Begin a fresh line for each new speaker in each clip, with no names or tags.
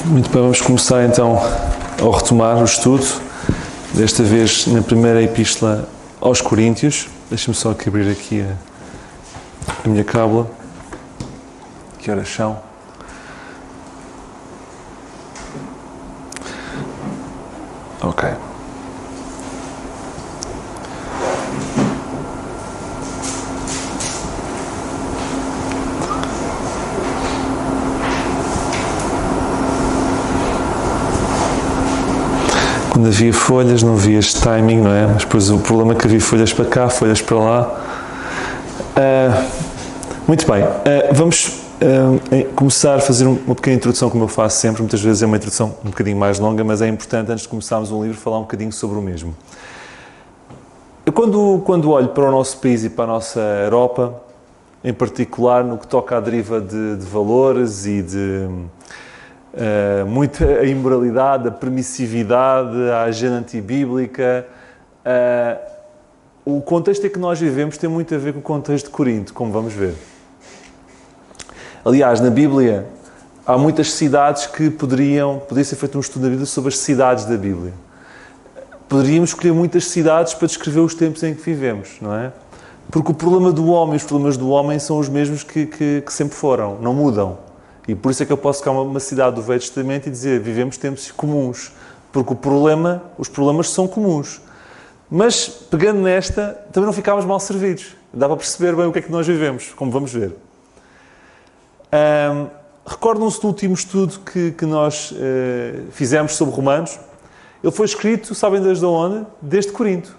Muito bem, vamos começar então a retomar o estudo, desta vez na primeira epístola aos Coríntios. Deixa-me só aqui abrir aqui a minha cábula. Que horas são? Ok. Quando havia folhas, não havia este timing, não é? Mas depois o problema é que havia folhas para cá, folhas para lá. Muito bem, vamos começar a fazer uma pequena introdução, como eu faço sempre. Muitas vezes é uma introdução um bocadinho mais longa, mas é importante, antes de começarmos um livro, falar um bocadinho sobre o mesmo. Eu, quando olho para o nosso país e para a nossa Europa, em particular no que toca à deriva de valores e de muita imoralidade, a permissividade, a agenda antibíblica, o contexto em que nós vivemos tem muito a ver com o contexto de Corinto, como vamos ver. Aliás, na Bíblia há muitas cidades que poderia ser feito um estudo da Bíblia sobre as cidades da Bíblia. Poderíamos escolher muitas cidades para descrever os tempos em que vivemos, não é? Porque o problema do homem e os problemas do homem são os mesmos que sempre foram, não mudam. E por isso é que eu posso ficar uma cidade do Velho Testamento e dizer vivemos tempos comuns, porque os problemas são comuns. Mas, pegando nesta, também não ficámos mal servidos. Dá para perceber bem o que é que nós vivemos, como vamos ver. Recordam-se do último estudo que nós fizemos sobre Romanos? Ele foi escrito, sabem desde onde? Desde Corinto.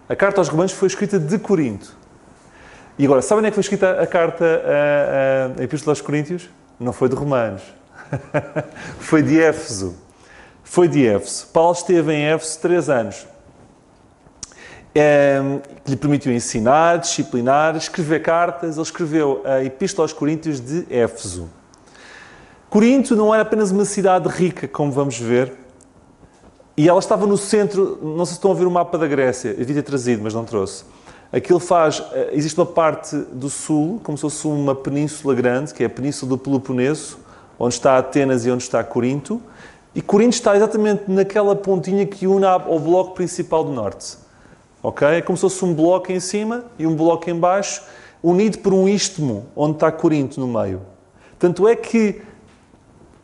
A carta aos Romanos foi escrita de Corinto. E agora, sabem onde é que foi escrita a carta, a Epístola aos Coríntios? Não foi de Romanos. Foi de Éfeso. Foi de Éfeso. Paulo esteve em Éfeso 3 anos. Que lhe permitiu ensinar, disciplinar, escrever cartas. Ele escreveu a Epístola aos Coríntios de Éfeso. Corinto não era apenas uma cidade rica, como vamos ver. E ela estava no centro, não sei se estão a ver o mapa da Grécia. Eu devia ter trazido, mas não trouxe. Aquilo existe uma parte do sul, como se fosse uma península grande, que é a Península do Peloponeso, onde está Atenas e onde está Corinto. E Corinto está exatamente naquela pontinha que une ao bloco principal do norte. Ok? É como se fosse um bloco em cima e um bloco em baixo, unido por um istmo, onde está Corinto no meio. Tanto é que,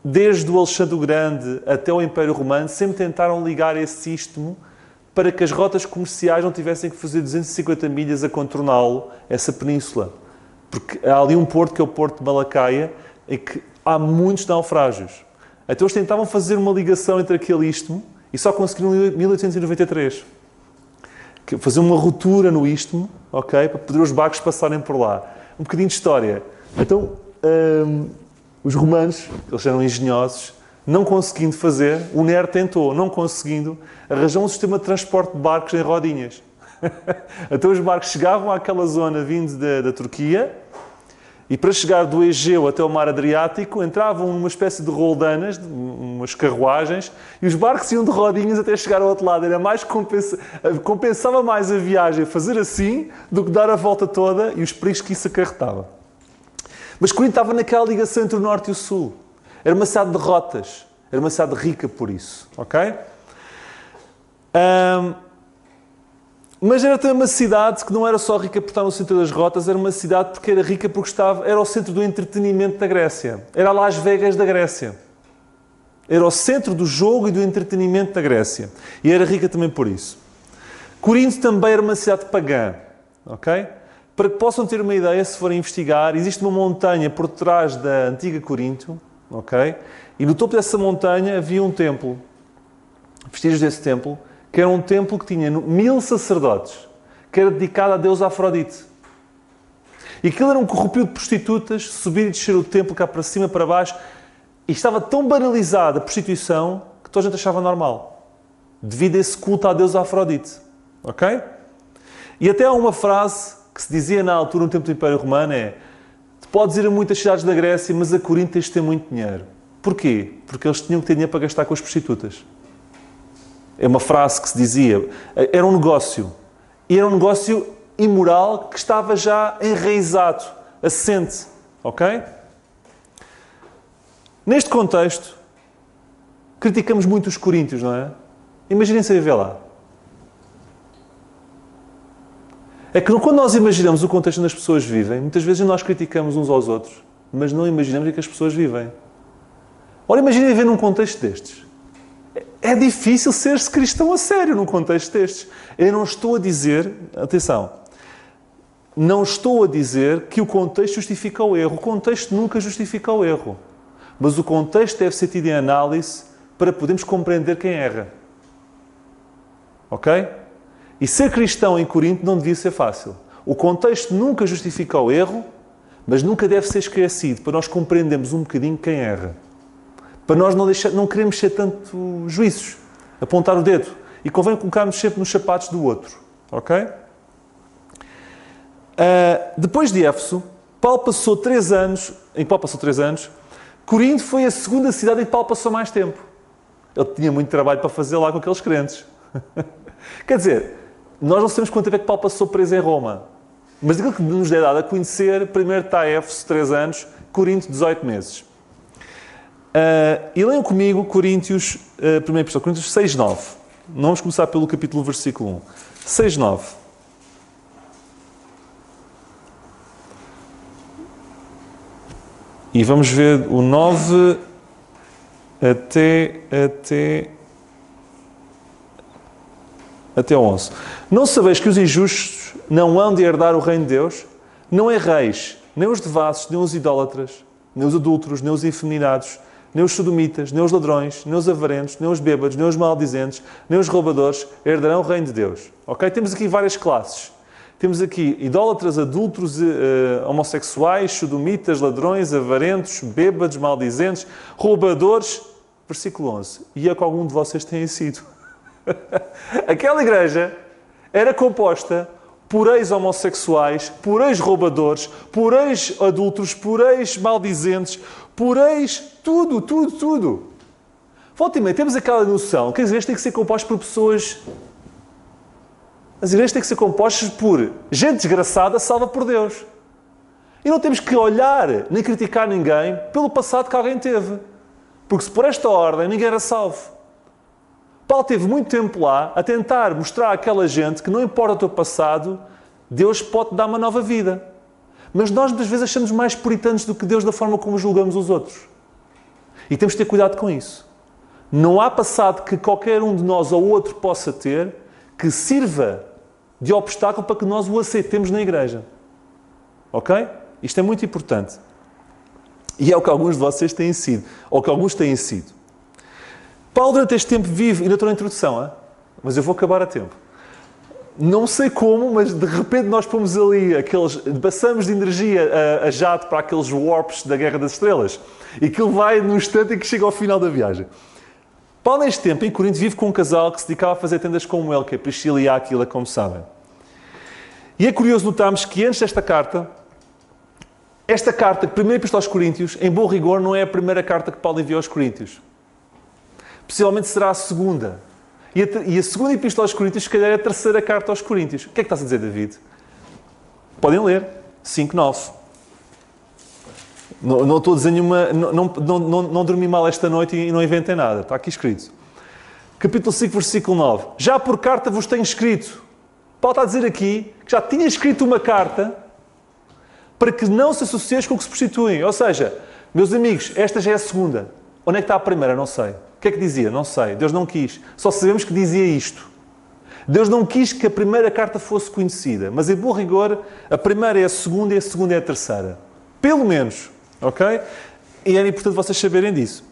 desde o Alexandre o Grande até o Império Romano, sempre tentaram ligar esse istmo para que as rotas comerciais não tivessem que fazer 250 milhas a contorná-lo, essa península. Porque há ali um porto, que é o Porto de Malacaia, em que há muitos naufrágios. Então eles tentavam fazer uma ligação entre aquele istmo e só conseguiram em 1893. Fazer uma ruptura no istmo, ok, para poder os barcos passarem por lá. Um bocadinho de história. Então, os romanos, eles eram engenhosos, não conseguindo fazer, o Nero tentou, não conseguindo, arranjou um sistema de transporte de barcos em rodinhas. Então os barcos chegavam àquela zona vindo da Turquia e para chegar do Egeu até o mar Adriático entravam numa espécie de roldanas, umas carruagens, e os barcos iam de rodinhas até chegar ao outro lado. Era mais compensava mais a viagem fazer assim do que dar a volta toda e os perigos que isso acarretava. Mas Corinto estava naquela ligação entre o norte e o sul. Era uma cidade de rotas. Era uma cidade rica por isso. Ok? Mas era também uma cidade que não era só rica por estar no centro das rotas, era uma cidade porque era rica porque era o centro do entretenimento da Grécia. Era Las Vegas da Grécia. Era o centro do jogo e do entretenimento da Grécia. E era rica também por isso. Corinto também era uma cidade pagã. Ok? Para que possam ter uma ideia, se forem investigar, existe uma montanha por trás da antiga Corinto. Ok? E no topo dessa montanha havia um templo. Vestígios desse templo, que era um templo que tinha 1000 sacerdotes, que era dedicado a Deus Afrodite. E aquilo era um corrupio de prostitutas, subir e descer o templo cá para cima, para baixo, e estava tão banalizada a prostituição que toda a gente achava normal, devido a esse culto a Deus Afrodite. Ok? E até há uma frase que se dizia na altura, no tempo do Império Romano, tu podes ir a muitas cidades da Grécia, mas a Corinto tens de ter muito dinheiro. Porquê? Porque eles tinham que ter dinheiro para gastar com as prostitutas. É uma frase que se dizia. Era um negócio. E era um negócio imoral que estava já enraizado, assente. Ok? Neste contexto, criticamos muito os coríntios, não é? Imaginem-se a viver lá. É que quando nós imaginamos o contexto onde as pessoas vivem, muitas vezes nós criticamos uns aos outros, mas não imaginamos o que as pessoas vivem. Ora, imaginem viver num contexto destes. É difícil ser-se cristão a sério num contexto destes. Eu não estou a dizer, atenção, não estou a dizer que o contexto justifica o erro. O contexto nunca justifica o erro. Mas o contexto deve ser tido em análise para podermos compreender quem erra. Ok? E ser cristão em Corinto não devia ser fácil. O contexto nunca justifica o erro, mas nunca deve ser esquecido para nós compreendermos um bocadinho quem erra. Para nós não queremos ser tanto juízos, apontar o dedo. E convém colocarmos sempre nos sapatos do outro. Ok? Depois de Éfeso, Paulo passou 3 anos. Em que Paulo passou 3 anos, Corinto foi a segunda cidade em que Paulo passou mais tempo. Ele tinha muito trabalho para fazer lá com aqueles crentes. Quer dizer, nós não sabemos quanto tempo é que Paulo passou preso em Roma. Mas aquilo que nos é dado a conhecer, primeiro está Éfeso, 3 anos, Corinto, 18 meses. E leiam comigo Coríntios, 1 Epístola, Coríntios 6, 9. Não vamos começar pelo capítulo, versículo 1. 6, 9. E vamos ver o 9 até 11. Não sabeis que os injustos não hão de herdar o reino de Deus? Não erreis, nem os devassos, nem os idólatras, nem os adúlteros, nem os efeminados, nem os sodomitas, nem os ladrões, nem os avarentos, nem os bêbados, nem os maldizentes, nem os roubadores herdarão o reino de Deus. Ok? Temos aqui várias classes. Temos aqui idólatras, adúlteros, homossexuais, sodomitas, ladrões, avarentos, bêbados, maldizentes, roubadores. Versículo 11. E é que algum de vocês tenha sido. Aquela igreja era composta por ex-homossexuais, por ex-roubadores, por ex-adúlteros, por ex-maldizentes, por tudo. Volta e meia, temos aquela noção que as igrejas têm que ser compostas por pessoas... As igrejas têm que ser compostas por gente desgraçada salva por Deus. E não temos que olhar nem criticar ninguém pelo passado que alguém teve. Porque se por esta ordem ninguém era salvo. Paulo teve muito tempo lá a tentar mostrar àquela gente que não importa o teu passado, Deus pode te dar uma nova vida. Mas nós muitas vezes achamos mais puritanos do que Deus da forma como julgamos os outros. E temos de ter cuidado com isso. Não há passado que qualquer um de nós ou outro possa ter que sirva de obstáculo para que nós o aceitemos na igreja. Ok? Isto é muito importante. E é o que alguns de vocês têm sido. Ou que alguns têm sido. Paulo, durante este tempo, vive... Ainda estou na introdução, mas eu vou acabar a tempo. Não sei como, mas de repente nós pomos ali passamos de energia a jato para aqueles warps da Guerra das Estrelas. E aquilo vai no instante em que chega ao final da viagem. Paulo, neste tempo, em Corinto, vive com um casal que se dedicava a fazer tendas como ele, que é Priscila e Áquila, como sabem. E é curioso notarmos que antes desta carta, esta carta, primeira Epístola aos Coríntios, em bom rigor, não é a primeira carta que Paulo enviou aos Coríntios. Possivelmente será a segunda. E a segunda Epístola aos Coríntios, se calhar, é a terceira carta aos Coríntios. O que é que estás a dizer, David? Podem ler. 5, 9. Não estou a dizer nenhuma... Não dormi mal esta noite e não inventei nada. Está aqui escrito. Capítulo 5, versículo 9. Já por carta vos tenho escrito. Paulo está a dizer aqui que já tinha escrito uma carta para que não se associeis com o que se prostituem. Ou seja, meus amigos, esta já é a segunda. Onde é que está a primeira? Não sei. O que é que dizia? Não sei. Deus não quis. Só sabemos que dizia isto. Deus não quis que a primeira carta fosse conhecida. Mas, em bom rigor, a primeira é a segunda e a segunda é a terceira. Pelo menos. Ok? E é importante vocês saberem disso.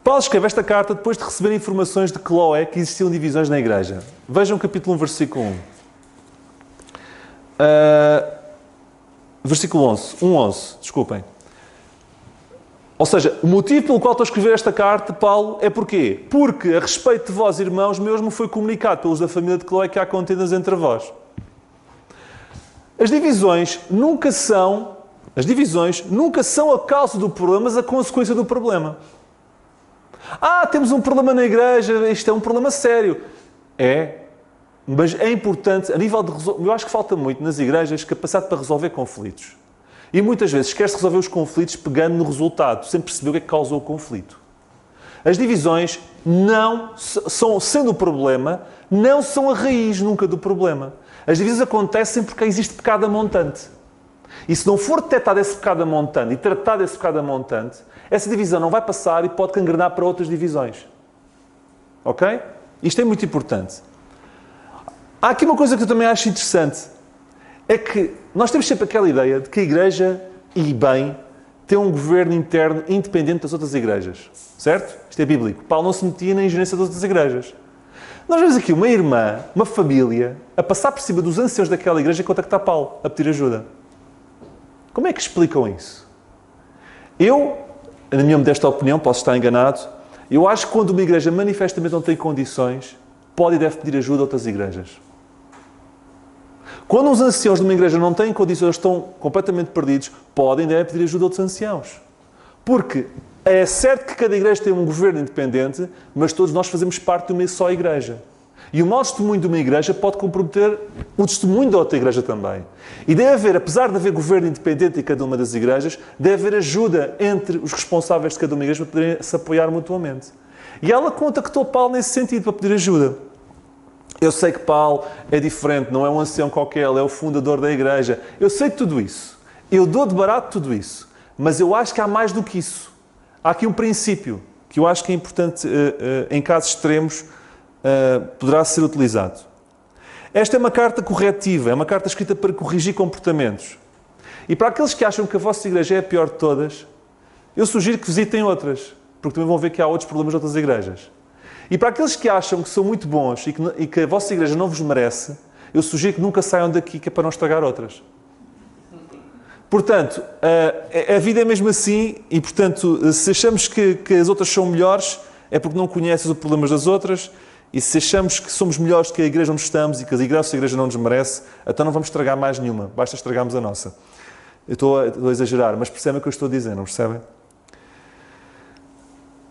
Paulo escreve esta carta depois de receber informações de Cloé que existiam divisões na igreja. Vejam o capítulo 1, versículo 1. Versículo 11. 1:11. Desculpem. Ou seja, o motivo pelo qual estou a escrever esta carta, Paulo, é porquê? Porque, a respeito de vós, irmãos meus, me foi comunicado pelos da família de Cloé que há contendas entre vós. As divisões nunca são a causa do problema, mas a consequência do problema. Temos um problema na igreja, isto é um problema sério. É, mas é importante, a nível de eu acho que falta muito nas igrejas capacidade para resolver conflitos. E muitas vezes quer-se resolver os conflitos pegando no resultado, sem perceber o que é que causou o conflito. As divisões não são, sendo o problema, não são a raiz nunca do problema. As divisões acontecem porque existe pecado amontante. E se não for detectado esse pecado amontante e tratado esse pecado amontante, essa divisão não vai passar e pode cangrenar para outras divisões. Ok? Isto é muito importante. Há aqui uma coisa que eu também acho interessante. É que nós temos sempre aquela ideia de que a Igreja, e bem, tem um governo interno independente das outras igrejas. Certo? Isto é bíblico. Paulo não se metia na ingerência das outras igrejas. Nós vemos aqui uma irmã, uma família, a passar por cima dos anciãos daquela igreja e contactar Paulo, a pedir ajuda. Como é que explicam isso? Eu, na minha modesta opinião, posso estar enganado, eu acho que quando uma igreja manifestamente não tem condições, pode e deve pedir ajuda a outras igrejas. Quando os anciãos de uma igreja não têm condições, estão completamente perdidos, podem e devem pedir ajuda a outros anciãos. Porque é certo que cada igreja tem um governo independente, mas todos nós fazemos parte de uma só igreja. E o mau testemunho de uma igreja pode comprometer o testemunho da outra igreja também. E deve haver, apesar de haver governo independente em cada uma das igrejas, deve haver ajuda entre os responsáveis de cada uma igreja para poderem se apoiar mutuamente. E ela contactou Paulo nesse sentido, para pedir ajuda. Eu sei que Paulo é diferente, não é um ancião qualquer, ele é o fundador da igreja. Eu sei tudo isso. Eu dou de barato tudo isso. Mas eu acho que há mais do que isso. Há aqui um princípio que eu acho que é importante, em casos extremos, poderá ser utilizado. Esta é uma carta corretiva, é uma carta escrita para corrigir comportamentos. E para aqueles que acham que a vossa igreja é a pior de todas, eu sugiro que visitem outras, porque também vão ver que há outros problemas de outras igrejas. E para aqueles que acham que são muito bons e que a vossa igreja não vos merece, eu sugiro que nunca saiam daqui, que é para não estragar outras. Portanto, a vida é mesmo assim e, portanto, se achamos que as outras são melhores, é porque não conheces os problemas das outras, e se achamos que somos melhores que a igreja onde estamos e que a igreja não nos merece, então não vamos estragar mais nenhuma, basta estragarmos a nossa. Eu estou a exagerar, mas percebem o que eu estou a dizer, não percebem?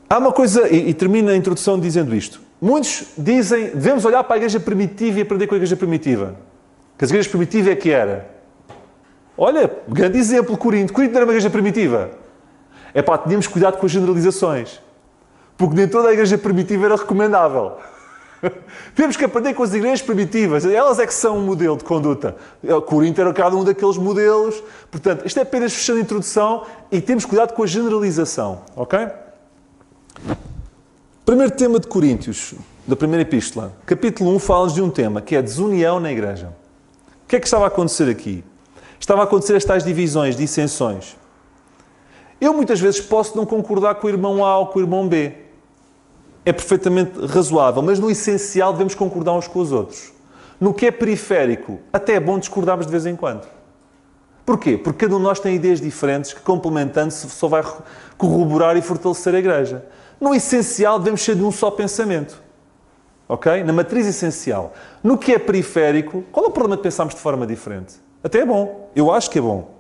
Há uma coisa, e termino a introdução dizendo isto. Muitos dizem, devemos olhar para a igreja primitiva e aprender com a igreja primitiva. Que a igreja primitiva é que era. Olha, grande exemplo, Corinto. Corinto não era uma igreja primitiva. É pá, tínhamos cuidado com as generalizações. Porque nem toda a igreja primitiva era recomendável. Temos que aprender com as igrejas primitivas. Elas é que são um modelo de conduta. Corinto era cada um daqueles modelos. Portanto, isto é apenas fechando a introdução e temos cuidado com a generalização. Ok? Primeiro tema de Coríntios, da primeira epístola. Capítulo 1 fala-nos de um tema, que é a desunião na igreja. O que é que estava a acontecer aqui? Estava a acontecer as tais divisões, dissensões. Eu muitas vezes posso não concordar com o irmão A ou com o irmão B. É perfeitamente razoável, mas no essencial devemos concordar uns com os outros. No que é periférico, até é bom discordarmos de vez em quando. Porquê? Porque cada um de nós tem ideias diferentes que, complementando-se, só vai corroborar e fortalecer a igreja. No essencial, devemos ser de um só pensamento. Ok? Na matriz essencial. No que é periférico, qual é o problema de pensarmos de forma diferente? Até é bom. Eu acho que é bom.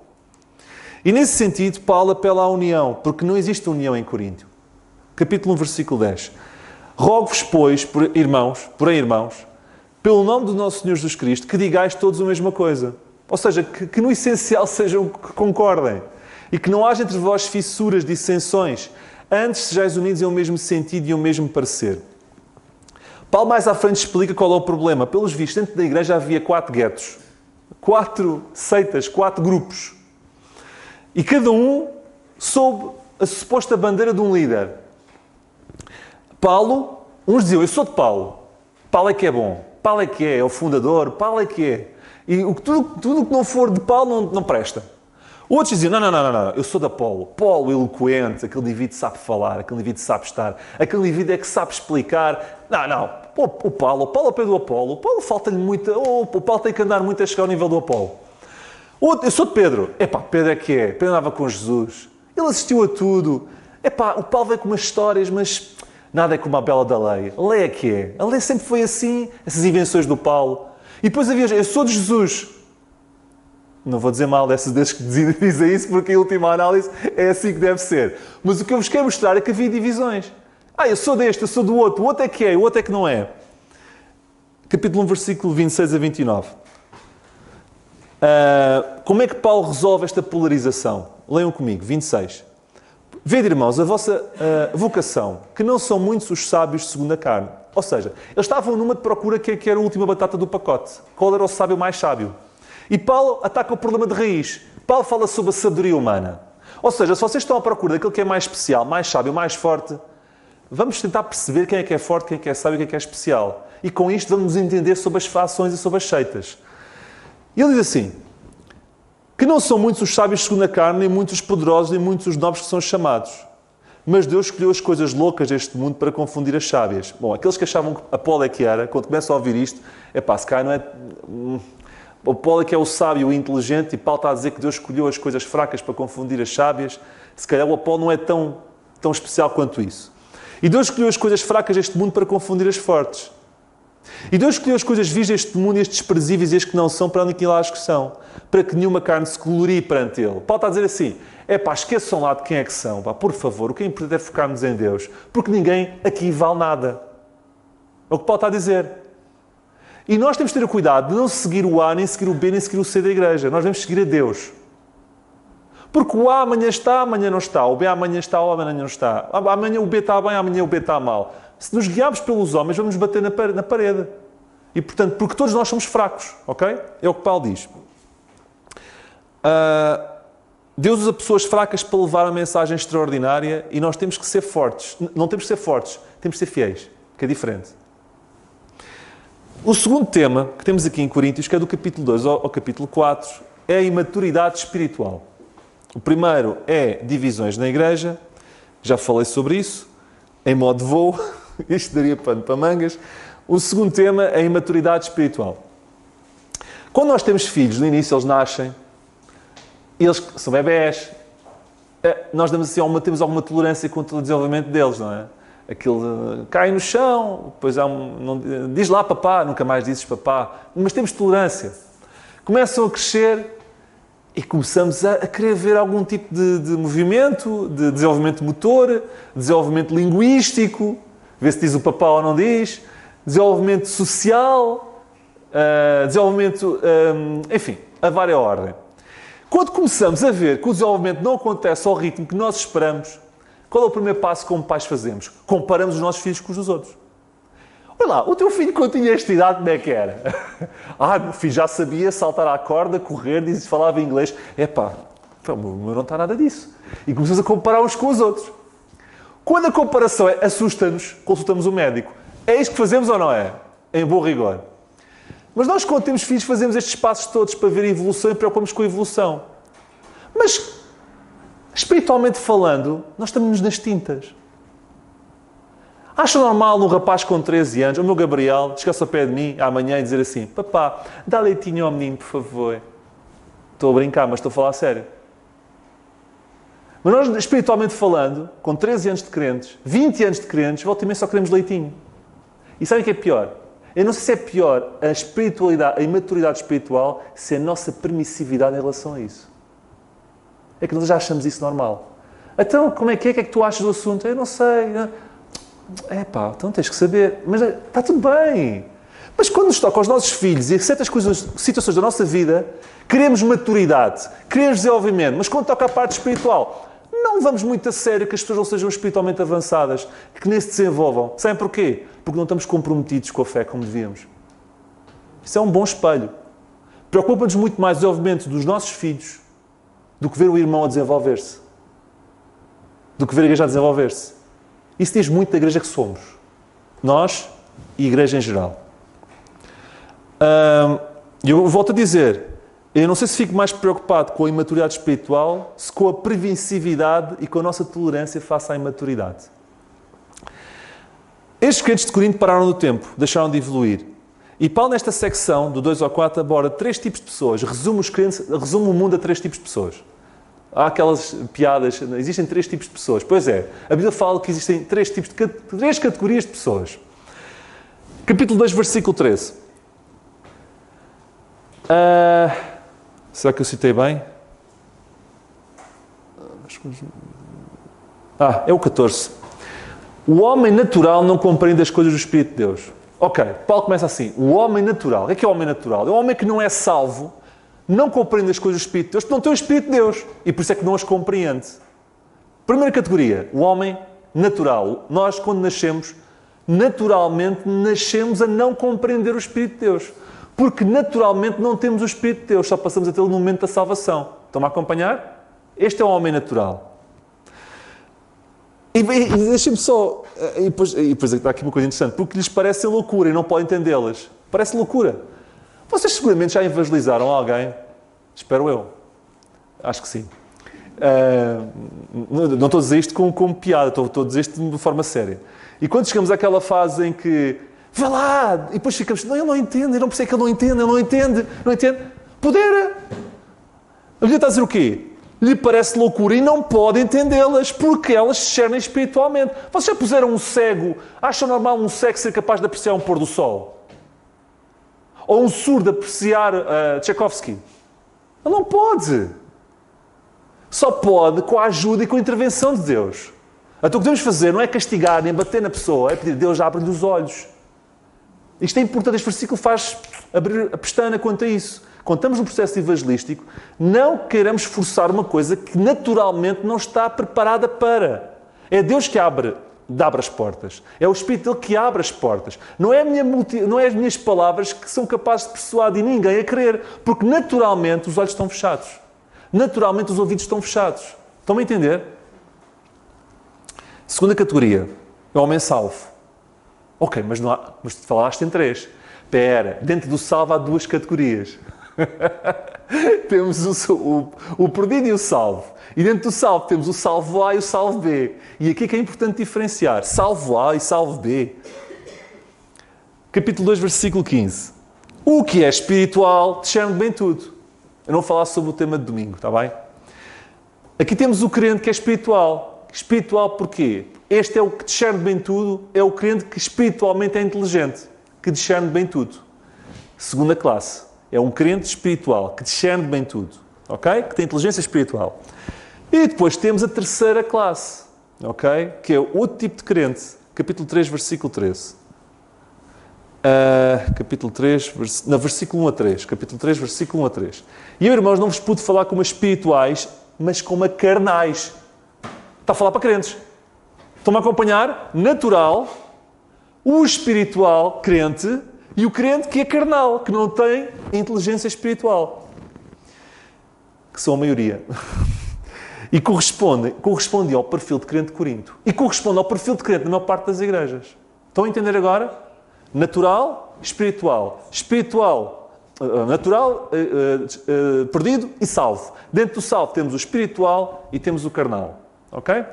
E nesse sentido, Paulo apela à união, porque não existe união em Corinto. Capítulo 1, versículo 10. Rogo-vos, pois, porém, irmãos, pelo nome do nosso Senhor Jesus Cristo, que digais todos a mesma coisa. Ou seja, que no essencial sejam que concordem. E que não haja entre vós fissuras, dissensões. Antes sejais unidos em um mesmo sentido e um mesmo parecer. Paulo mais à frente explica qual é o problema. Pelos vistos, dentro da igreja havia 4 guetos. 4 seitas, 4 grupos. E cada um sob a suposta bandeira de um líder. Paulo, uns diziam, eu sou de Paulo. Paulo é que é bom. Paulo é que é o fundador. Paulo é que é. E tudo que não for de Paulo não presta. Outros diziam, não, eu sou de Apolo. Paulo eloquente, aquele indivíduo sabe falar, aquele indivíduo sabe estar, aquele indivíduo é que sabe explicar. Não, o Paulo ao pé do Apolo. O Paulo falta-lhe muito, o Paulo tem que andar muito a chegar ao nível do Apolo. Eu sou de Pedro. Pedro é que é. Pedro andava com Jesus. Ele assistiu a tudo. O Paulo veio com umas histórias, mas nada é como a bela da lei. A lei é que é. A lei sempre foi assim, essas invenções do Paulo. E depois havia, eu sou de Jesus. Não vou dizer mal desses que dizem isso, porque a última análise é assim que deve ser. Mas o que eu vos quero mostrar é que havia divisões. Eu sou deste, eu sou do outro. O outro é que é, o outro é que não é. Capítulo 1, versículo 26 a 29. Como é que Paulo resolve esta polarização? Leiam comigo, 26. Vede, irmãos, a vossa vocação, que não são muitos os sábios segundo a carne. Ou seja, eles estavam numa de procura que era a última batata do pacote. Qual era o sábio mais sábio? E Paulo ataca o problema de raiz. Paulo fala sobre a sabedoria humana. Ou seja, se vocês estão à procura daquilo que é mais especial, mais sábio, mais forte, vamos tentar perceber quem é forte, quem é sábio e quem é especial. E com isto vamos entender sobre as fações e sobre as seitas. E ele diz assim, que não são muitos os sábios segundo a carne, nem muitos os poderosos, nem muitos os nobres que são chamados. Mas Deus escolheu as coisas loucas deste mundo para confundir as sábias. Bom, aqueles que achavam que Apolo é que era, quando começam a ouvir isto, se calhar não é... O Apolo é que é o sábio e o inteligente, e Paulo está a dizer que Deus escolheu as coisas fracas para confundir as sábias. Se calhar o Apolo não é tão especial quanto isso. E Deus escolheu as coisas fracas deste mundo para confundir as fortes. E Deus escolheu as coisas vis deste mundo, e as desprezíveis e as que não são, para aniquilar as que são, para que nenhuma carne se glorie perante Ele. Paulo está a dizer assim, esqueçam lá de quem é que são, por favor, o que é importante é focarmos em Deus, porque ninguém aqui vale nada. É o que Paulo está a dizer. E nós temos de ter o cuidado de não seguir o A, nem seguir o B, nem seguir o C da igreja. Nós devemos seguir a Deus. Porque o A amanhã está, amanhã não está. O B amanhã está, o amanhã não está. Amanhã o B está bem, amanhã o B está mal. Se nos guiarmos pelos homens, vamos bater na parede. E, portanto, porque todos nós somos fracos, ok? É o que Paulo diz. Deus usa pessoas fracas para levar a mensagem extraordinária e nós temos que ser fortes. Não temos que ser fortes, temos que ser fiéis, que é diferente. O segundo tema que temos aqui em Coríntios, que é do capítulo 2 ao capítulo 4, é a imaturidade espiritual. O primeiro é divisões na igreja, já falei sobre isso, em modo de voo, isto daria pano para mangas. O segundo tema é a imaturidade espiritual. Quando nós temos filhos, no início eles nascem, eles são bebés, nós temos alguma tolerância contra o desenvolvimento deles, não é? Aquilo cai no chão, depois diz lá papá, nunca mais dizes papá, mas temos tolerância. Começam a crescer e começamos a querer ver algum tipo de movimento, de desenvolvimento motor, desenvolvimento linguístico, ver se diz o papá ou não diz, desenvolvimento social, desenvolvimento, enfim, a vária ordem. Quando começamos a ver que o desenvolvimento não acontece ao ritmo que nós esperamos, qual é o primeiro passo que como pais fazemos? Comparamos os nossos filhos com os dos outros. Olha lá, o teu filho quando tinha esta idade como é que era? Meu filho já sabia saltar à corda, correr, falava inglês. O meu não está nada disso. E começamos a comparar uns com os outros. Quando a comparação assusta-nos, consultamos o médico. É isto que fazemos ou não é? Em bom rigor. Mas nós, quando temos filhos, fazemos estes passos todos para ver a evolução e preocupamos com a evolução. Mas, espiritualmente falando, nós estamos nas tintas. Acha normal um rapaz com 13 anos, o meu Gabriel, chegar-se ao pé de mim amanhã e dizer assim: papá, dá leitinho ao menino, por favor. Estou a brincar, mas estou a falar a sério. Mas nós, espiritualmente falando, com 13 anos de crentes, 20 anos de crentes, volta e meia só queremos leitinho. E sabem o que é pior? Eu não sei se é pior a espiritualidade, a imaturidade espiritual, se é a nossa permissividade em relação a isso. É que nós já achamos isso normal. Então, como é que é? O que é que tu achas do assunto? Eu não sei. Então tens que saber. Mas está tudo bem. Mas quando nos toca aos nossos filhos e a certas situações da nossa vida, queremos maturidade, queremos desenvolvimento, mas quando toca a parte espiritual, não levamos muito a sério que as pessoas não sejam espiritualmente avançadas, que nem se desenvolvam. Sabem porquê? Porque não estamos comprometidos com a fé como devíamos. Isso é um bom espelho. Preocupa-nos muito mais o desenvolvimento dos nossos filhos do que ver o irmão a desenvolver-se. Do que ver a igreja a desenvolver-se. Isso diz muito da igreja que somos. Nós e a igreja em geral. Eu volto a dizer, eu não sei se fico mais preocupado com a imaturidade espiritual, se com a prevensividade e com a nossa tolerância face à imaturidade. Estes crentes de Corinto pararam no tempo, deixaram de evoluir. E Paulo, nesta secção, do 2 ao 4, aborda 3 tipos de pessoas. Resume o mundo a 3 tipos de pessoas. Há aquelas piadas, existem 3 tipos de pessoas. Pois é, a Bíblia fala que existem 3 categorias de pessoas. Capítulo 2, versículo 13. Será que eu citei bem? É o 14. O homem natural não compreende as coisas do Espírito de Deus. Ok, Paulo começa assim. O homem natural. O que é o homem natural? É o homem que não é salvo, não compreende as coisas do Espírito de Deus, porque não tem o Espírito de Deus. E por isso é que não as compreende. Primeira categoria, o homem natural. Nós, quando nascemos, naturalmente nascemos a não compreender o Espírito de Deus. Porque naturalmente não temos o Espírito de Deus, só passamos a tê-lo no momento da salvação. Estão-me a acompanhar? Este é o homem natural. E deixem-me só... E depois está aqui uma coisa interessante. Porque lhes parece loucura e não podem entendê-las. Parece loucura. Vocês seguramente já evangelizaram alguém? Espero eu. Acho que sim. Não estou a dizer isto como piada. Estou a dizer isto de forma séria. E quando chegamos àquela fase em que... Vá lá! E depois ficamos... Não, ele não entende. Eu não percebo que ele não entende. Ele não entende. Não entende. Poder! A Bíblia está a dizer o quê? Lhe parece loucura e não pode entendê-las porque elas se discernem espiritualmente. Vocês já puseram um cego? Acham normal um cego ser capaz de apreciar um pôr do sol? Ou um surdo apreciar Tchaikovsky? Ele não pode. Só pode com a ajuda e com a intervenção de Deus. Então o que devemos fazer não é castigar nem bater na pessoa, é pedir a Deus abre-lhe os olhos. Isto é importante, este versículo faz abrir a pestana quanto a isso. Quando estamos num processo evangelístico, não queiramos forçar uma coisa que naturalmente não está preparada para. É Deus que abre as portas. É o Espírito dele que abre as portas. Não é as minhas palavras que são capazes de persuadir ninguém a crer. Porque naturalmente os olhos estão fechados. Naturalmente os ouvidos estão fechados. Estão-me a entender? Segunda categoria. É o homem salvo. Ok, mas tu falaste em 3. Espera, dentro do salvo há 2 categorias. Temos o perdido e o salvo. E dentro do salvo temos o salvo A e o salvo B. E aqui é que é importante diferenciar. Salvo A e salvo B. Capítulo 2, versículo 15. O que é espiritual discerne bem tudo. Eu não vou falar sobre o tema de domingo, está bem? Aqui temos o crente que é espiritual. Espiritual porquê? Este é o que discerne bem tudo. É o crente que espiritualmente é inteligente. Que discerne bem tudo. Segunda classe. É um crente espiritual que discerne bem tudo. Ok? Que tem inteligência espiritual. E depois temos a terceira classe. Ok? Que é outro tipo de crente. Capítulo 3, versículo 13. Capítulo 3, versículo 1 a 3. Capítulo 3, versículo 1 a 3. E eu, irmãos, não vos pude falar como espirituais, mas como carnais. Está a falar para crentes. Estão-me a acompanhar? Natural, o espiritual, crente, e o crente que é carnal, que não tem inteligência espiritual. Que são a maioria. E correspondem ao perfil de crente de Corinto. E corresponde ao perfil de crente na maior parte das igrejas. Estão a entender agora? Natural, espiritual. Espiritual, natural, perdido e salvo. Dentro do salvo temos o espiritual e temos o carnal. Ok?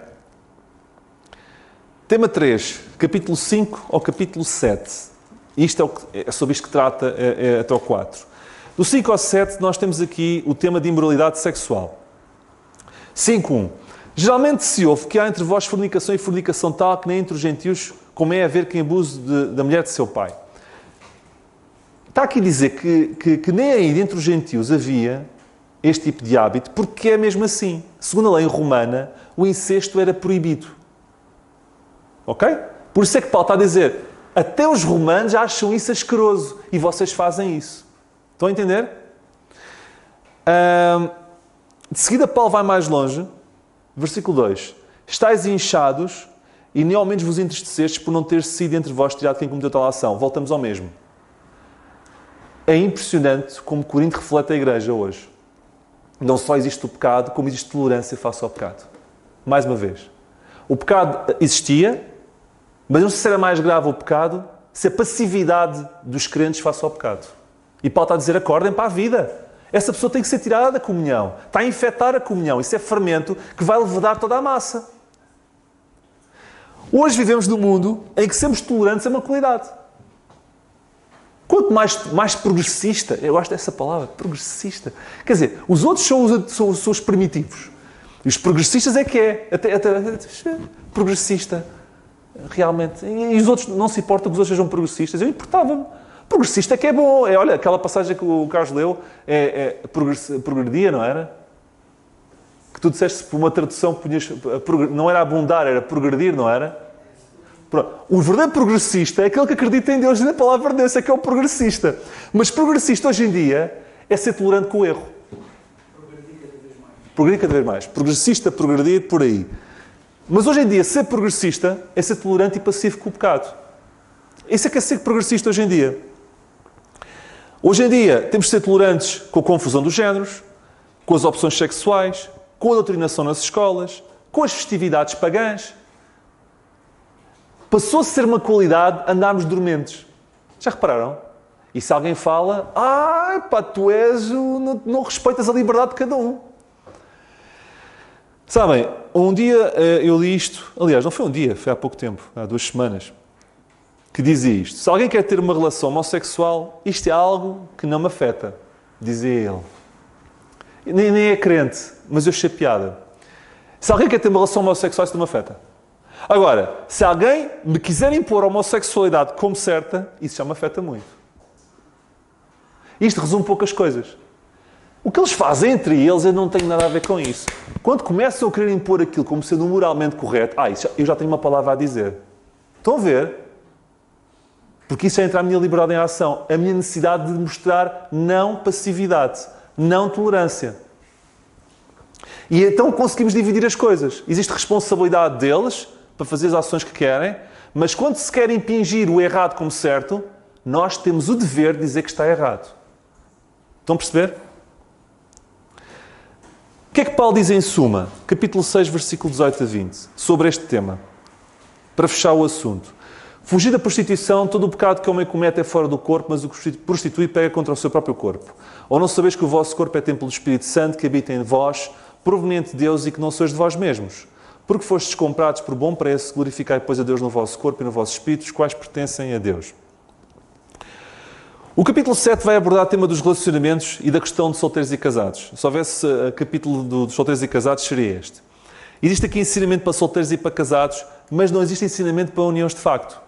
Tema 3, capítulo 5 ao capítulo 7. Isto é sobre isto que trata até ao 4. Do 5 ao 7 nós temos aqui o tema de imoralidade sexual. 5.1. Geralmente se ouve que há entre vós fornicação e fornicação tal que nem entre os gentios como é haver quem abuse da mulher de seu pai. Está aqui a dizer que nem aí entre os gentios havia este tipo de hábito, porque é mesmo assim. Segundo a lei romana, o incesto era proibido. Ok? Por isso é que Paulo está a dizer, até os romanos acham isso asqueroso e vocês fazem isso. Estão a entender? De seguida Paulo vai mais longe. Versículo 2. Estais inchados e nem ao menos vos entristecestes por não ter sido entre vós tirado quem cometeu tal ação. Voltamos ao mesmo. É impressionante como Corinto reflete a igreja hoje. Não só existe o pecado, como existe tolerância face ao pecado. Mais uma vez. O pecado existia, mas não sei se era mais grave o pecado, se a passividade dos crentes face ao pecado. E Paulo está a dizer, acordem para a vida. Essa pessoa tem que ser tirada da comunhão. Está a infectar a comunhão. Isso é fermento que vai levedar toda a massa. Hoje vivemos num mundo em que somos tolerantes a uma qualidade. Quanto mais progressista, eu gosto dessa palavra, progressista. Quer dizer, os outros são os primitivos. E os progressistas é que é. Até progressista. Realmente. E os outros, não se importa que os outros sejam progressistas. Eu importava-me. Progressista é que é bom. Olha, aquela passagem que o Carlos leu progredia, não era? Que tu disseste, por uma tradução, não era abundar, era progredir, não era? O verdadeiro progressista é aquele que acredita em Deus e na palavra de Deus, é que é o progressista. Mas progressista hoje em dia é ser tolerante com o erro. Progredir cada vez mais. Progressista, progredir, por aí. Mas hoje em dia, ser progressista é ser tolerante e passivo com o pecado. Isso é que é ser progressista hoje em dia. Hoje em dia, temos de ser tolerantes com a confusão dos géneros, com as opções sexuais, com a doutrinação nas escolas, com as festividades pagãs. Passou a ser uma qualidade andarmos dormentes. Já repararam? E se alguém fala, tu não respeitas a liberdade de cada um. Sabem, um dia eu li isto, aliás, não foi um dia, foi há pouco tempo, há 2 semanas, que dizia isto. Se alguém quer ter uma relação homossexual, isto é algo que não me afeta, dizia ele. Nem é crente, mas eu achei piada. Se alguém quer ter uma relação homossexual, isso não me afeta. Agora, se alguém me quiser impor a homossexualidade como certa, isso já me afeta muito. Isto resume poucas coisas. O que eles fazem entre eles, eu não tenho nada a ver com isso. Quando começam a querer impor aquilo como sendo moralmente correto, eu já tenho uma palavra a dizer. Estão a ver? Porque isso é entrar a minha liberdade em ação. A minha necessidade de mostrar não passividade, não tolerância. E então conseguimos dividir as coisas. Existe responsabilidade deles para fazer as ações que querem, mas quando se quer impingir o errado como certo, nós temos o dever de dizer que está errado. Estão a perceber? O que é que Paulo diz em Suma, capítulo 6, versículo 18 a 20, sobre este tema? Para fechar o assunto. Fugir da prostituição, todo o pecado que o homem comete é fora do corpo, mas o que prostitui pega contra o seu próprio corpo. Ou não sabeis que o vosso corpo é templo do Espírito Santo que habita em vós, proveniente de Deus e que não sois de vós mesmos? Porque fostes comprados por bom preço, glorificai, pois, a Deus no vosso corpo e no vosso espírito, os quais pertencem a Deus. O capítulo 7 vai abordar o tema dos relacionamentos e da questão de solteiros e casados. Se houvesse capítulo dos solteiros e casados, seria este. Existe aqui ensinamento para solteiros e para casados, mas não existe ensinamento para uniões de facto.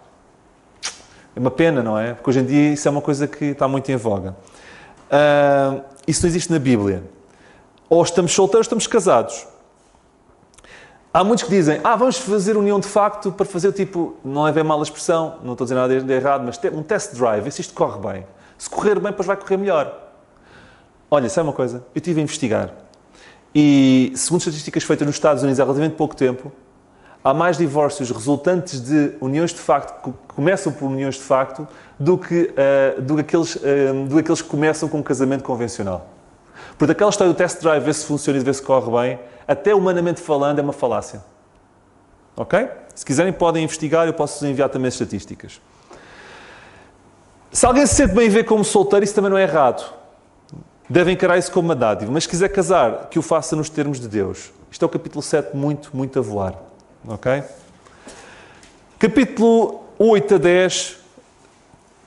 É uma pena, não é? Porque hoje em dia isso é uma coisa que está muito em voga. Isso não existe na Bíblia. Ou estamos solteiros ou estamos casados. Há muitos que dizem, vamos fazer união de facto para fazer não é bem mal a expressão, não estou a dizer nada de errado, mas um test drive, se isto corre bem. Se correr bem, depois vai correr melhor. Olha, sabe uma coisa? Eu estive a investigar. E, segundo estatísticas feitas nos Estados Unidos há relativamente pouco tempo, há mais divórcios resultantes de uniões de facto, que começam por uniões de facto, do que aqueles que começam com um casamento convencional. Porque aquela história do test drive, ver se funciona e ver se corre bem, até humanamente falando, é uma falácia. Ok? Se quiserem podem investigar, eu posso enviar também as estatísticas. Se alguém se sente bem a ver como solteiro, isso também não é errado. Devem encarar isso como uma dádiva. Mas se quiser casar, que o faça nos termos de Deus. Isto é o capítulo 7, muito, muito a voar. Ok? Capítulo 8 a 10,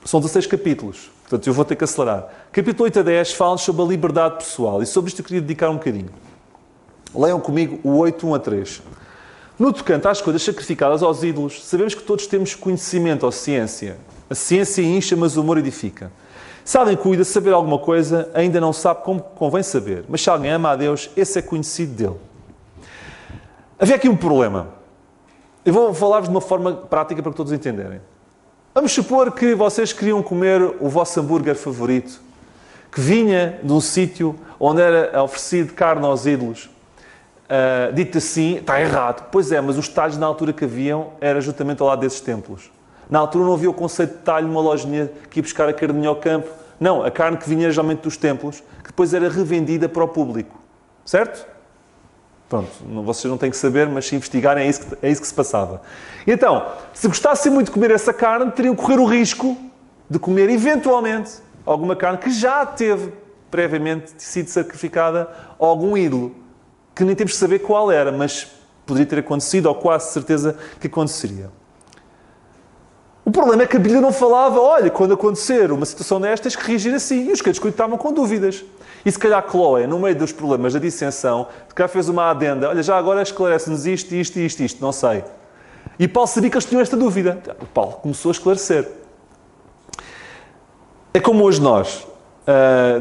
são 16 capítulos. Portanto, eu vou ter que acelerar. Capítulo 8 a 10 falam sobre a liberdade pessoal. E sobre isto eu queria dedicar um bocadinho. Leiam comigo o 8, 1 a 3. No tocante às coisas sacrificadas aos ídolos, sabemos que todos temos conhecimento ou ciência. A ciência incha, mas o amor edifica. Se alguém cuida de saber alguma coisa, ainda não sabe como convém saber. Mas se alguém ama a Deus, esse é conhecido dele. Havia aqui um problema. Eu vou falar-vos de uma forma prática para que todos entenderem. Vamos supor que vocês queriam comer o vosso hambúrguer favorito, que vinha de um sítio onde era oferecido carne aos ídolos. Dito assim, está errado. Pois é, mas os talhos na altura que haviam era justamente ao lado desses templos. Na altura não havia o conceito de talho numa lojinha que ia buscar a carninha ao campo. Não, a carne que vinha geralmente dos templos, que depois era revendida para o público. Certo? Pronto, vocês não têm que saber, mas se investigarem é isso que se passava. Então, se gostassem muito de comer essa carne, teriam que correr o risco de comer eventualmente alguma carne que já teve previamente sido sacrificada a algum ídolo, que nem temos que saber qual era, mas poderia ter acontecido, ou quase certeza que aconteceria. O problema é que a Bíblia não falava, olha, quando acontecer uma situação destas, tens que reagir assim. E os crentes estavam com dúvidas. E se calhar Chloe, no meio dos problemas da dissensão, se calhar fez uma adenda, olha, já agora esclarece-nos isto, não sei. E Paulo sabia que eles tinham esta dúvida. O Paulo começou a esclarecer. É como hoje nós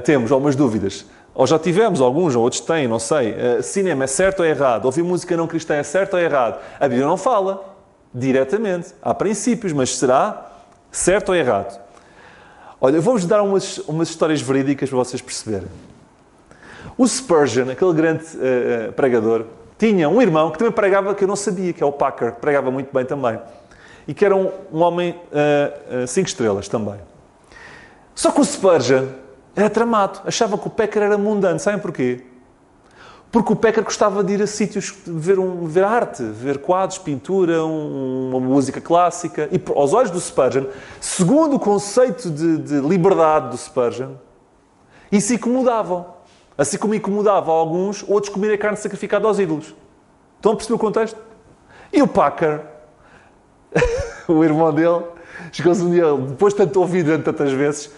temos algumas dúvidas. Ou já tivemos alguns, ou outros têm, não sei. Cinema é certo ou é errado? Ouvir música não cristã é certo ou é errado? A Bíblia não fala diretamente. Há princípios, mas será certo ou errado? Olha, eu vou-vos dar umas histórias verídicas para vocês perceberem. O Spurgeon, aquele grande pregador, tinha um irmão que também pregava, que eu não sabia, que é o Packer, que pregava muito bem também. E que era um homem 5 estrelas também. Só que o Spurgeon era tramado. Achava que o Packer era mundano. Sabem porquê? Porque o Packer gostava de ir a sítios ver arte, ver quadros, pintura, uma música clássica. E aos olhos do Spurgeon, segundo o conceito de liberdade do Spurgeon, isso incomodava. Assim como incomodava alguns, outros comerem a carne sacrificada aos ídolos. Estão a perceber o contexto? E o Packer, o irmão dele, chegou-se um dia, depois de tanto ouvir durante tantas vezes,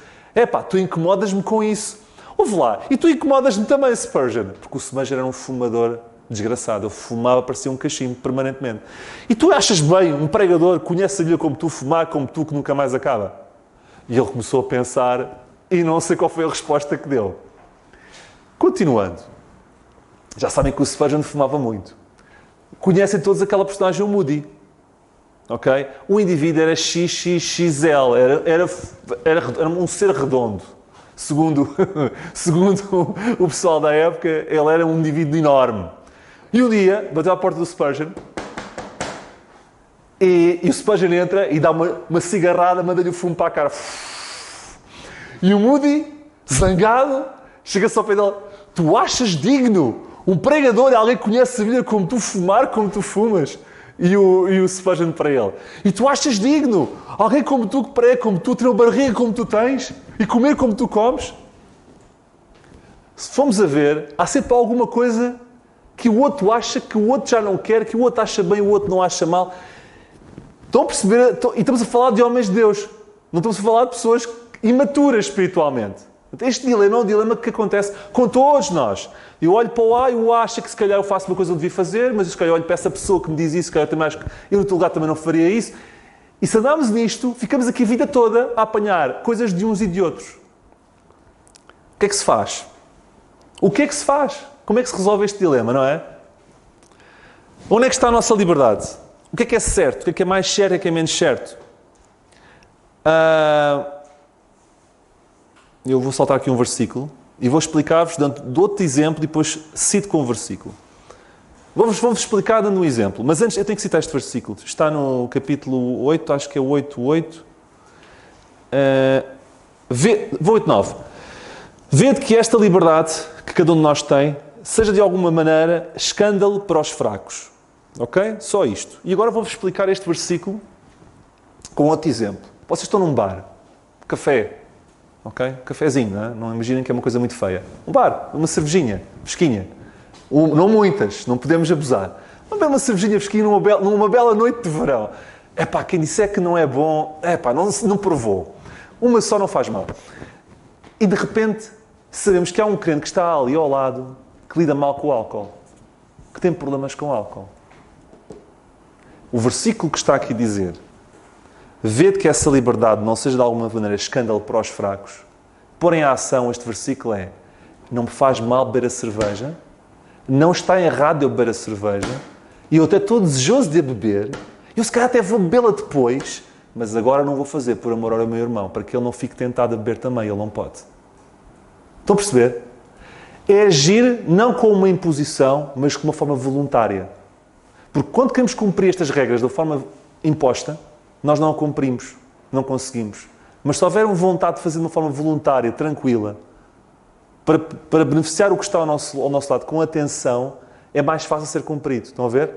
tu incomodas-me com isso. Ouve lá, e tu incomodas-me também, Spurgeon. Porque o Spurgeon era um fumador desgraçado. Ele fumava, parecia um cachimbo, permanentemente. E tu achas bem, um pregador conhece a Bíblia como tu, fumar como tu, que nunca mais acaba? E ele começou a pensar, e não sei qual foi a resposta que deu. Continuando. Já sabem que o Spurgeon fumava muito. Conhecem todos aquela personagem, o Moody. Ok? O indivíduo era XXXL. Era um ser redondo. Segundo o pessoal da época, ele era um indivíduo enorme. E um dia, bateu à porta do Spurgeon e o Spurgeon entra e dá uma cigarrada, manda-lhe o fumo para a cara. E o Moody, zangado, chega-se ao pé dele. Tu achas digno um pregador e alguém que conhece a Bíblia como tu fumar, como tu fumas? E o Spurgeon para ele. E tu achas digno alguém como tu que prega, como tu, ter uma barriga como tu tens e comer como tu comes? Se formos a ver, há sempre alguma coisa que o outro acha, que o outro já não quer, que o outro acha bem, o outro não acha mal. Estão a perceber? E estamos a falar de homens de Deus. Não estamos a falar de pessoas imaturas espiritualmente. Este dilema é um dilema que acontece com todos nós. Eu olho para o A e o A acha que se calhar eu faço uma coisa que eu devia fazer, mas se calhar eu olho para essa pessoa que me diz isso, se calhar eu também acho que eu no teu lugar também não faria isso. E se andarmos nisto, ficamos aqui a vida toda a apanhar coisas de uns e de outros. O que é que se faz? O que é que se faz? Como é que se resolve este dilema, não é? Onde é que está a nossa liberdade? O que é certo? O que é mais certo e o que é menos certo? Eu vou saltar aqui um versículo e vou explicar-vos, dando outro exemplo e depois cito com o versículo. Vou-vos explicar dando um exemplo, mas antes eu tenho que citar este versículo. Está no capítulo 8, acho que é 8:8. 8:9. Vede que esta liberdade que cada um de nós tem seja de alguma maneira escândalo para os fracos. Ok? Só isto. E agora vou-vos explicar este versículo com outro exemplo. Vocês estão num bar, café. Ok? Cafezinho, não é? Não imaginem que é uma coisa muito feia. Um bar, uma cervejinha, fresquinha. Não muitas, não podemos abusar. Uma cervejinha fresquinha numa bela noite de verão. Quem disser que não é bom, não provou. Uma só não faz mal. E de repente, sabemos que há um crente que está ali ao lado, que lida mal com o álcool. Que tem problemas com o álcool. O versículo que está aqui a dizer: vede que essa liberdade não seja de alguma maneira escândalo para os fracos. Pôr em ação este versículo é: não me faz mal beber a cerveja, não está errado eu beber a cerveja, e eu até estou desejoso de a beber, eu se calhar até vou bebê-la depois, mas agora não vou fazer por amor ao meu irmão, para que ele não fique tentado a beber também, ele não pode. Estão a perceber? É agir não com uma imposição, mas com uma forma voluntária. Porque quando queremos cumprir estas regras de uma forma imposta, nós não a cumprimos, não conseguimos. Mas se houver uma vontade de fazer de uma forma voluntária, tranquila, para beneficiar o que está ao nosso lado com atenção, é mais fácil ser cumprido. Estão a ver?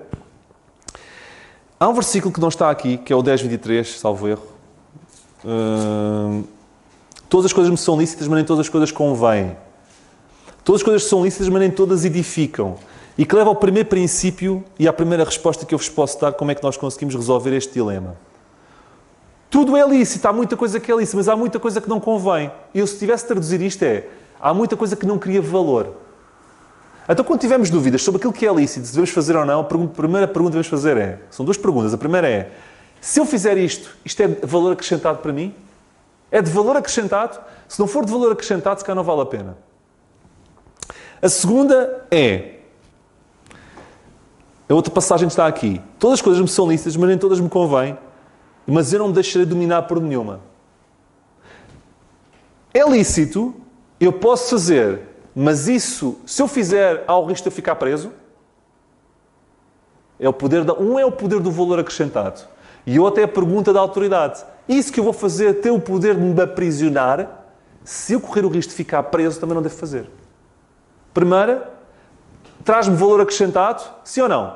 Há um versículo que não está aqui, que é o 10:23, salvo erro. Todas as coisas me são lícitas, mas nem todas as coisas convêm. Todas as coisas são lícitas, mas nem todas edificam. E que leva ao primeiro princípio e à primeira resposta que eu vos posso dar, como é que nós conseguimos resolver este dilema. Tudo é lícito, há muita coisa que é lícita, mas há muita coisa que não convém. E eu, se tivesse de traduzir isto, há muita coisa que não cria valor. Então, quando tivermos dúvidas sobre aquilo que é lícito, se devemos fazer ou não, a primeira pergunta que devemos fazer são duas perguntas. A primeira é: se eu fizer isto é de valor acrescentado para mim? É de valor acrescentado? Se não for de valor acrescentado, se calhar não vale a pena. A segunda a outra passagem está aqui. Todas as coisas me são lícitas, mas nem todas me convêm. Mas eu não me deixarei dominar por nenhuma. É lícito, eu posso fazer, mas isso, se eu fizer, há o risco de eu ficar preso? É o poder um é o poder do valor acrescentado e o outro é a pergunta da autoridade. Isso que eu vou fazer tem o poder de me aprisionar. Se eu correr o risco de ficar preso, também não devo fazer. Primeira, traz-me valor acrescentado, sim ou não?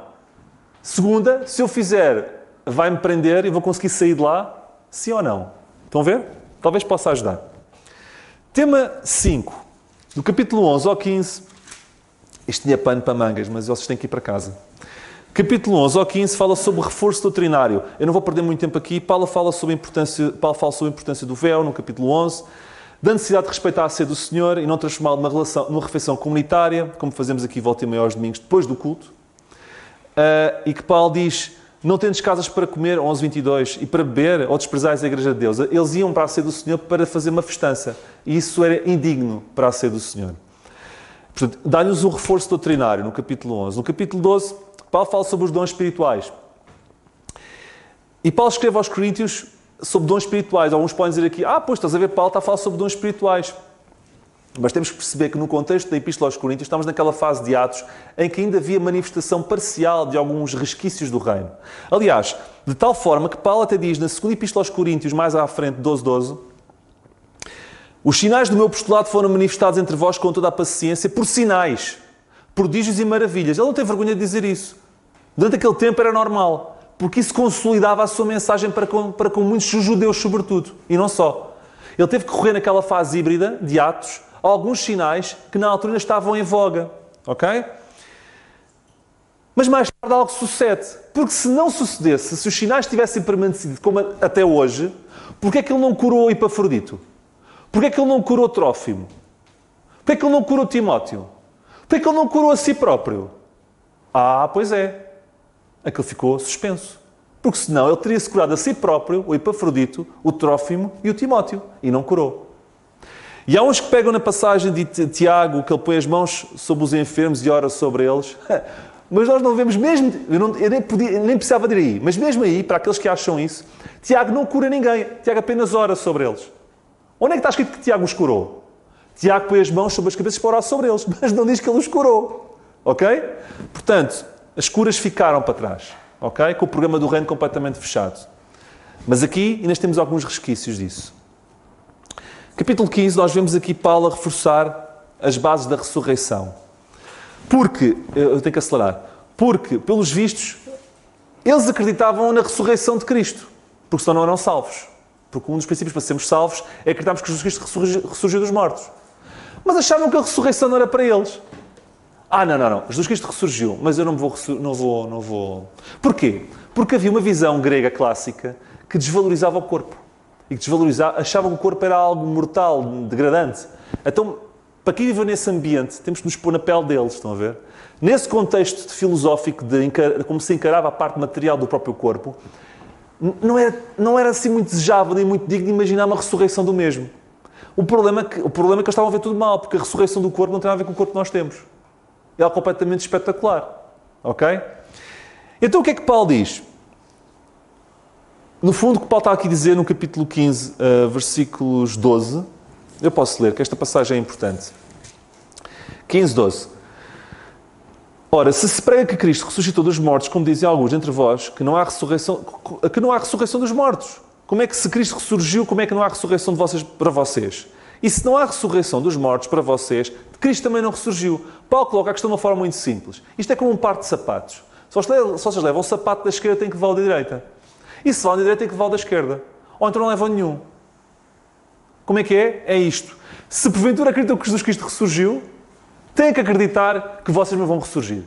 Segunda, se eu fizer, vai-me prender e vou conseguir sair de lá, sim ou não? Estão a ver? Talvez possa ajudar. Tema 5, do capítulo 11 ao 15. Isto tinha pano para mangas, mas vocês têm que ir para casa. Capítulo 11 ao 15 fala sobre o reforço doutrinário. Eu não vou perder muito tempo aqui. Paulo fala sobre a importância do véu, no capítulo 11, da necessidade de respeitar a ceia do Senhor e não transformá-lo numa refeição comunitária, como fazemos aqui volta e meia aos domingos, depois do culto. E que Paulo diz, não tendes casas para comer, 11:22, e para beber, ou desprezais a igreja de Deus. Eles iam para a ceia do Senhor para fazer uma festança. E isso era indigno para a ceia do Senhor. Portanto, dá-lhes um reforço doutrinário no capítulo 11. No capítulo 12, Paulo fala sobre os dons espirituais. E Paulo escreve aos Coríntios sobre dons espirituais. Alguns podem dizer aqui, pois estás a ver, Paulo está a falar sobre dons espirituais. Mas temos que perceber que no contexto da Epístola aos Coríntios estamos naquela fase de Atos em que ainda havia manifestação parcial de alguns resquícios do reino. Aliás, de tal forma que Paulo até diz na segunda Epístola aos Coríntios, mais à frente, 12:12, os sinais do meu apostolado foram manifestados entre vós com toda a paciência por sinais, prodígios e maravilhas. Ele não tem vergonha de dizer isso. Durante aquele tempo era normal, porque isso consolidava a sua mensagem para com muitos judeus, sobretudo, e não só. Ele teve que correr naquela fase híbrida de Atos alguns sinais que na altura estavam em voga. Ok? Mas mais tarde algo sucede. Porque se não sucedesse, se os sinais tivessem permanecido como até hoje, porquê é que ele não curou Epafrodito? Porquê é que ele não curou Trófimo? Porquê é que ele não curou Timóteo? Porquê é que ele não curou a si próprio? Pois é. Aquilo ficou suspenso. Porque senão ele teria-se curado a si próprio, o Epafrodito, o Trófimo e o Timóteo. E não curou. E há uns que pegam na passagem de Tiago, que ele põe as mãos sobre os enfermos e ora sobre eles. Mas nós não vemos mesmo... Eu nem precisava de ir aí. Mas mesmo aí, para aqueles que acham isso, Tiago não cura ninguém. Tiago apenas ora sobre eles. Onde é que está escrito que Tiago os curou? Tiago põe as mãos sobre as cabeças para orar sobre eles. Mas não diz que ele os curou. Ok? Portanto, as curas ficaram para trás. Ok? Com o programa do reino completamente fechado. Mas aqui ainda temos alguns resquícios disso. Capítulo 15, nós vemos aqui Paulo a reforçar as bases da ressurreição. Porque, eu tenho que acelerar, porque, pelos vistos, eles acreditavam na ressurreição de Cristo, porque senão não eram salvos. Porque um dos princípios para sermos salvos é acreditarmos que Jesus Cristo ressurgiu dos mortos. Mas achavam que a ressurreição não era para eles. Não. Jesus Cristo ressurgiu, mas eu não vou. Porquê? Porque havia uma visão grega clássica que desvalorizava o corpo. E que achavam que o corpo era algo mortal, degradante. Então, para quem vive nesse ambiente, temos que nos pôr na pele deles, estão a ver? Nesse contexto filosófico de como se encarava a parte material do próprio corpo, não era assim muito desejável nem muito digno de imaginar uma ressurreição do mesmo. O problema é que eles estavam a ver tudo mal, porque a ressurreição do corpo não tem nada a ver com o corpo que nós temos. É algo completamente espetacular. Ok? Então, o que é que Paulo diz? No fundo, o que Paulo está aqui a dizer no capítulo 15, versículos 12, eu posso ler, que esta passagem é importante. 15:12. Ora, se se prega que Cristo ressuscitou dos mortos, como dizem alguns entre vós, que não há ressurreição dos mortos. Como é que se Cristo ressurgiu, como é que não há ressurreição de vocês para vocês? E se não há ressurreição dos mortos para vocês, Cristo também não ressurgiu. Paulo coloca a questão de uma forma muito simples. Isto é como um par de sapatos. Se vocês levam o sapato da esquerda, têm que levar o da direita. E se vão da direita, tem que levar o da esquerda. Ou então não levam nenhum. Como é que é? É isto. Se porventura acreditam que Jesus Cristo ressurgiu, têm que acreditar que vocês não vão ressurgir.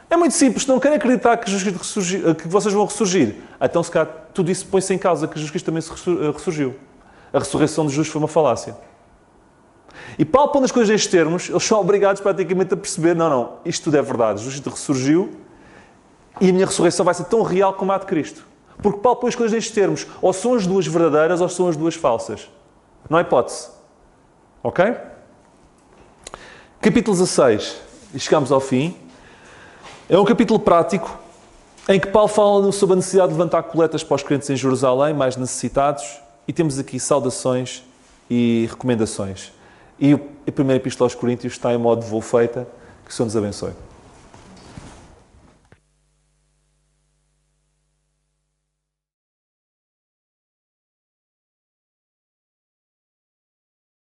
É muito simples. Se não querem acreditar que Jesus Cristo que vocês vão ressurgir, então se calhar tudo isso põe-se em causa, que Jesus Cristo também ressurgiu. A ressurreição de Jesus foi uma falácia. E Paulo, pondo as coisas nestes termos, eles são obrigados praticamente a perceber, não, isto tudo é verdade. Jesus Cristo ressurgiu e a minha ressurreição vai ser tão real como a de Cristo. Porque Paulo põe as coisas nestes termos. Ou são as duas verdadeiras ou são as duas falsas. Não há hipótese. Ok? Capítulo 16. E chegamos ao fim. É um capítulo prático em que Paulo fala sobre a necessidade de levantar coletas para os crentes em Jerusalém, mais necessitados. E temos aqui saudações e recomendações. E a primeira Epístola aos Coríntios está em modo de voo feita. Que o Senhor nos abençoe.